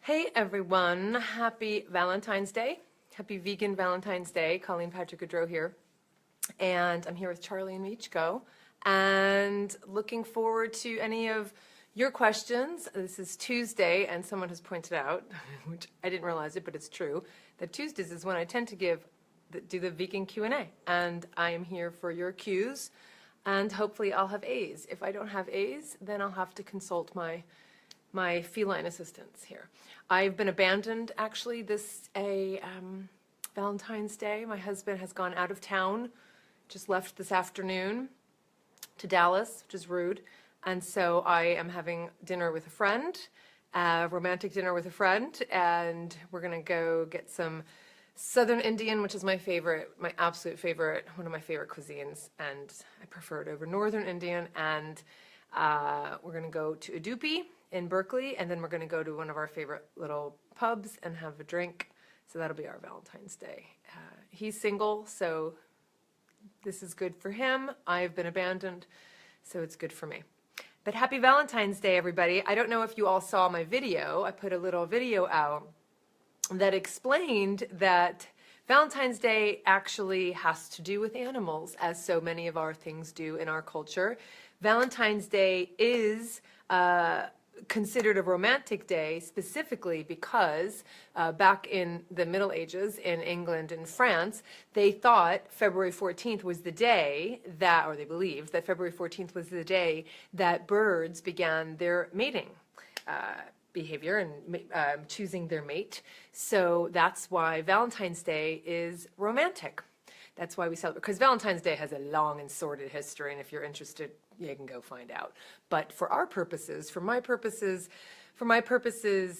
Hey everyone, happy Valentine's Day. Happy vegan Valentine's Day. Colleen Patrick-Goudreau here. And I'm here with Charlie and Michko. And looking forward to any of your questions. This is Tuesday, and someone has pointed out, which I didn't realize it, but it's true, that Tuesdays is when I tend to do the vegan Q&A. And I am here for your Qs, and hopefully I'll have A's. If I don't have A's, then I'll have to consult my feline assistants here. I've been abandoned, actually, Valentine's Day. My husband has gone out of town, just left this afternoon to Dallas, which is rude. And so I am having dinner with a friend, romantic dinner with a friend, and we're gonna go get some Southern Indian, which is my favorite, my absolute favorite, one of my favorite cuisines, and I prefer it over Northern Indian. And we're gonna go to Udupi in Berkeley, and then we're gonna go to one of our favorite little pubs and have a drink. So that'll be our Valentine's Day. He's single, so this is good for him. I've been abandoned, so it's good for me. But happy Valentine's Day, everybody. I don't know if you all saw my video. I put a little video out that explained that Valentine's Day actually has to do with animals, as so many of our things do in our culture. Valentine's Day is considered a romantic day specifically because back in the Middle Ages in England and France, they thought February 14th was the day that, or they believed that February 14th was the day that birds began their mating behavior and choosing their mate. So that's why Valentine's Day is romantic. That's why we celebrate, because Valentine's Day has a long and sordid history, and if you're interested, you can go find out. But for our purposes, for my purposes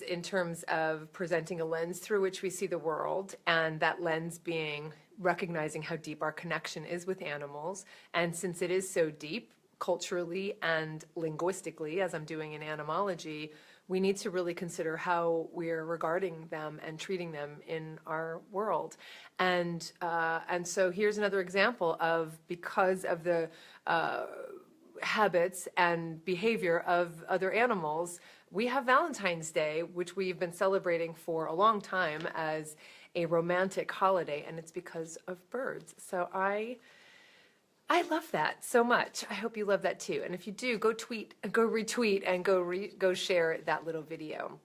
in terms of presenting a lens through which we see the world, and that lens being recognizing how deep our connection is with animals, and since it is so deep, culturally and linguistically, as I'm doing in animology, we need to really consider how we're regarding them and treating them in our world. And so here's another example of, because of the habits and behavior of other animals, we have Valentine's Day, which we've been celebrating for a long time as a romantic holiday, and it's because of birds. So I love that so much. I hope you love that too. And if you do, go tweet, go retweet, and go share that little video.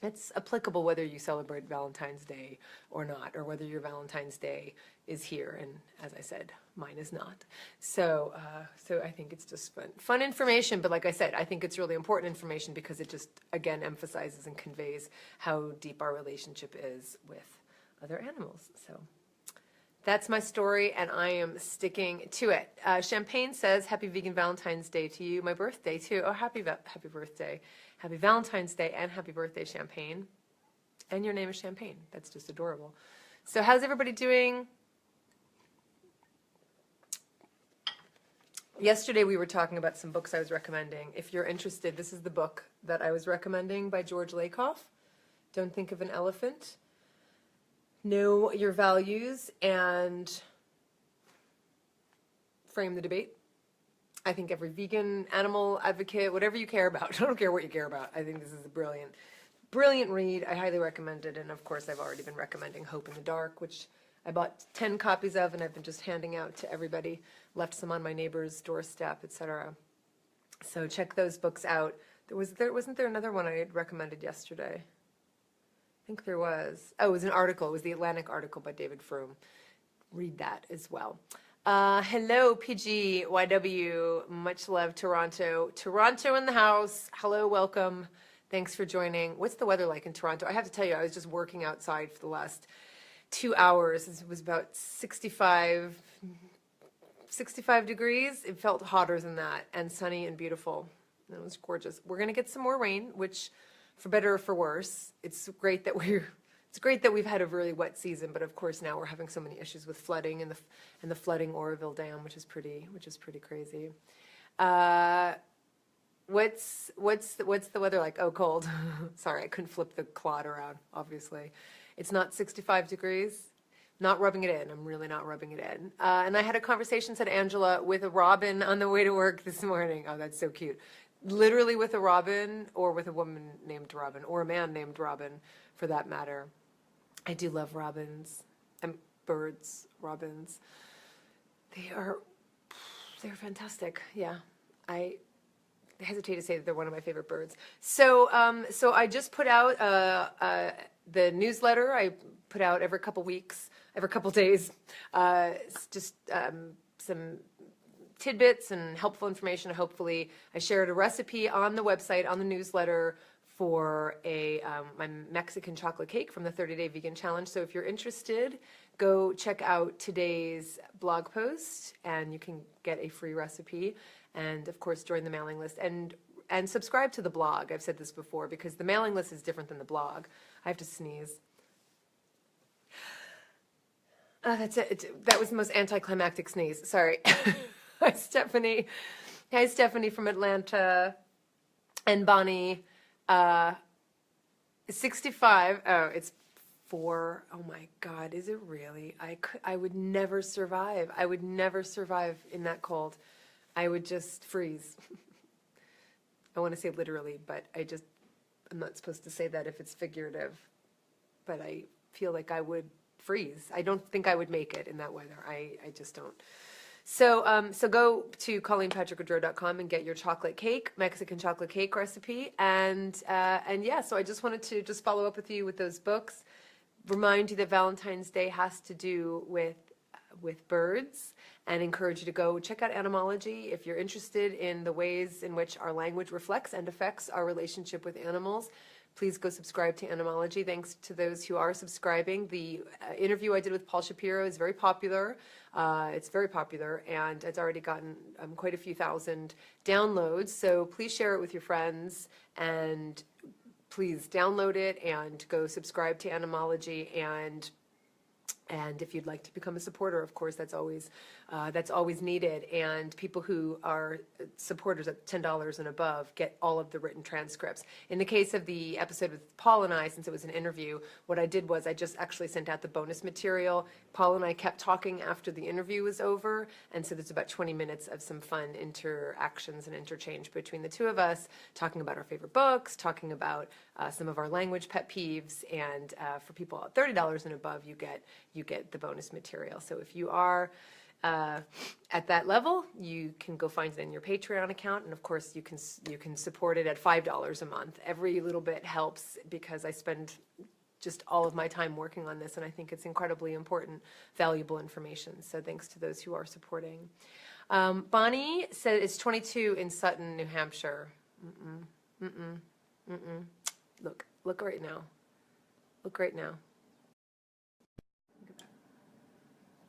It's applicable whether you celebrate Valentine's Day or not, or whether your Valentine's Day is here, and as I said, mine is not. So I think it's just fun information, but like I said, I think it's really important information because it just, again, emphasizes and conveys how deep our relationship is with other animals. So that's my story, and I am sticking to it. Champagne says, happy vegan Valentine's Day to you. My birthday, too. Oh, happy birthday. Happy Valentine's Day, and happy birthday, Champagne. And your name is Champagne. That's just adorable. So how's everybody doing? Yesterday we were talking about some books I was recommending. If you're interested, this is the book that I was recommending by George Lakoff. Don't Think of an Elephant. Know Your Values and Frame the Debate. I think every vegan, animal advocate, whatever you care about, I don't care what you care about, I think this is a brilliant read. I highly recommend it. And of course, I've already been recommending Hope in the Dark, which I bought 10 copies of, and I've been just handing out to everybody, left some on my neighbor's doorstep, etc. So check those books out. Wasn't there another one I had recommended yesterday? I think there was. Oh, it was an article. It was the Atlantic article by David Froome. Read that as well. Hello, PGYW. Much love, Toronto. Toronto in the house. Hello, welcome. Thanks for joining. What's the weather like in Toronto? I have to tell you, I was just working outside for the last 2 hours. It was about 65 degrees. It felt hotter than that, and sunny and beautiful. It was gorgeous. We're going to get some more rain, which, for better or for worse, it's great that we've had a really wet season, but of course now we're having so many issues with flooding and the flooding Oroville Dam, which is pretty crazy. What's the weather like? Oh, cold. Sorry, I couldn't flip the cloud around, obviously. It's not 65 degrees. Not rubbing it in. I'm really not rubbing it in. And I had a conversation, said Angela, with a robin on the way to work this morning. Oh, that's so cute. literally with a robin, or with a woman named Robin, or a man named Robin, for that matter. I do love robins and birds, robins. They're fantastic. Yeah, I hesitate to say that they're one of my favorite birds. So I just put out the newsletter. I put out every couple weeks, every couple days, just some tidbits and helpful information. Hopefully, I shared a recipe on the website, on the newsletter, for my Mexican chocolate cake from the 30-Day Vegan Challenge. So if you're interested, go check out today's blog post, and you can get a free recipe. And of course, join the mailing list and subscribe to the blog. I've said this before, because the mailing list is different than the blog. I have to sneeze. That's it. That was the most anticlimactic sneeze. Sorry. Hi, Stephanie. Hi, Stephanie from Atlanta. And Bonnie. 65. Oh, it's 4. Oh my God, is it really? I would never survive. I would never survive in that cold. I would just freeze. I want to say literally, but I'm not supposed to say that if it's figurative. But I feel like I would freeze. I don't think I would make it in that weather. I just don't. So go to ColleenPatrick-Goudreau.com and get your chocolate cake, Mexican chocolate cake recipe. And yeah, so I just wanted to just follow up with you with those books. Remind you that Valentine's Day has to do with birds, and encourage you to go check out Animology if you're interested in the ways in which our language reflects and affects our relationship with animals. Please go subscribe to Animology. Thanks to those who are subscribing. The interview I did with Paul Shapiro is very popular. It's very popular, and it's already gotten quite a few thousand downloads. So please share it with your friends, and please download it and go subscribe to Animology. And if you'd like to become a supporter, of course, that's always needed. And people who are supporters at $10 and above get all of the written transcripts. In the case of the episode with Paul and I, since it was an interview, what I did was I just actually sent out the bonus material. Paul and I kept talking after the interview was over, and so there's about 20 minutes of some fun interactions and interchange between the two of us, talking about our favorite books, talking about some of our language pet peeves, and for people at $30 and above, you get the bonus material. So if you are at that level, you can go find it in your Patreon account, and of course you can support it at $5 a month. Every little bit helps, because I spend just all of my time working on this, and I think it's incredibly important, valuable information. So thanks to those who are supporting. Bonnie said it's 22 in Sutton, New Hampshire. Look right now. Look right now. Look at that.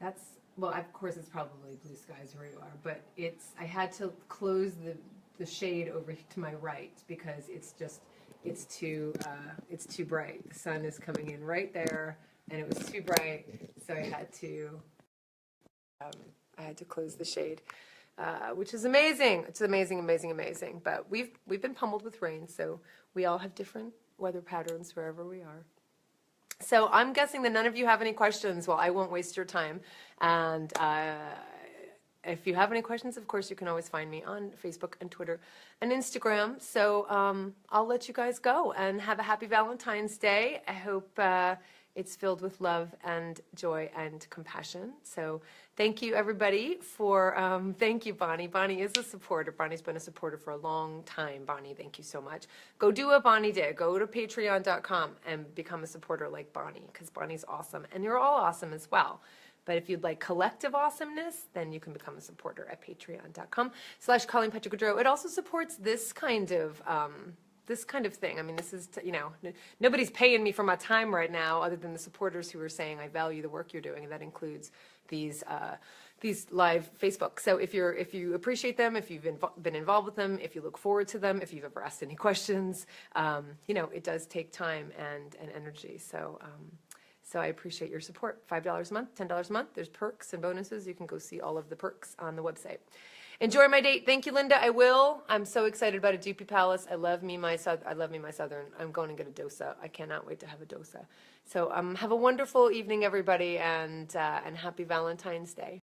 That's, well, of course it's probably blue skies where you are, but I had to close the shade over to my right, because it's too bright. The sun is coming in right there, and it was too bright, so I had to close the shade, which is amazing. It's amazing. But we've been pummeled with rain, so we all have different weather patterns wherever we are. So I'm guessing that none of you have any questions. Well, I won't waste your time. And if you have any questions, of course, you can always find me on Facebook and Twitter and Instagram. So I'll let you guys go, and have a happy Valentine's Day. I hope it's filled with love and joy and compassion. So thank you, everybody, thank you, Bonnie. Bonnie is a supporter. Bonnie's been a supporter for a long time. Bonnie, thank you so much. Go do what Bonnie did. Go to patreon.com and become a supporter like Bonnie, because Bonnie's awesome, and you're all awesome as well. But if you'd like collective awesomeness, then you can become a supporter at patreon.com/ColleenPatrick-Goudreau. It also supports this kind of thing. I mean, this is, nobody's paying me for my time right now, other than the supporters who are saying, I value the work you're doing, and that includes these live Facebook. So if you appreciate them, if you've been involved with them, if you look forward to them, if you've ever asked any questions, it does take time and energy. So I appreciate your support. $5 a month, $10 a month. There's perks and bonuses. You can go see all of the perks on the website. Enjoy my date. Thank you, Linda. I will. I'm so excited about a Doopy Palace. I love me my Southern. I'm going to get a dosa. I cannot wait to have a dosa. So have a wonderful evening, everybody, and happy Valentine's Day.